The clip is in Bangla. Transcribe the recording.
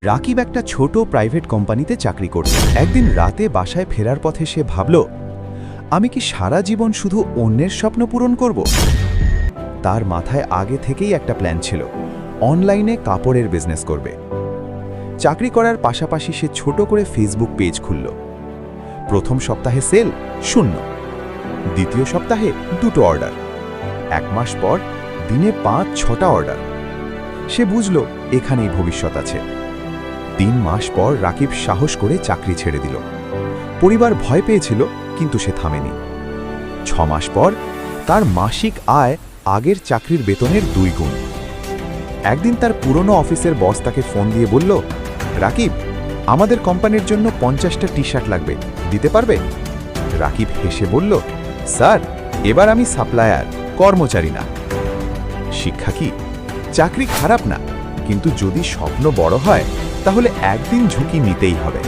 রাকিব একটা ছোট প্রাইভেট কোম্পানিতে চাকরি করত। একদিন রাতে বাসায় ফেরার পথে সে ভাবল, আমি কি সারা জীবন শুধু অন্যের স্বপ্ন পূরণ করব? তার মাথায় আগে থেকেই একটা প্ল্যান ছিল, অনলাইনে কাপড়ের বিজনেস করবে। চাকরি করার পাশাপাশি সে ছোট করে ফেসবুক পেজ খুলল। প্রথম সপ্তাহে সেল 0, দ্বিতীয় সপ্তাহে 2টো অর্ডার, 1 মাস পর দিনে 5-6টা অর্ডার। সে বুঝল এখানেই ভবিষ্যৎ আছে। 3 মাস পর রাকিব সাহস করে চাকরি ছেড়ে দিল। পরিবার ভয় পেয়েছিল, কিন্তু সে থামেনি। 6 মাস পর তার মাসিক আয় আগের চাকরির বেতনের 2 গুণ। একদিন তার পুরনো অফিসের বস তাকে ফোন দিয়ে বলল, রাকিব, আমাদের কোম্পানির জন্য 50টা টি-শার্ট লাগবে, দিতে পারবে? রাকিব হেসে বলল, স্যার, এবার আমি সাপ্লায়ার, কর্মচারী না। শিক্ষা কি? চাকরি খারাপ না, কিন্তু যদি স্বপ্ন বড় হয় তাহলে একদিন ঝুঁকি নিতেই হবে।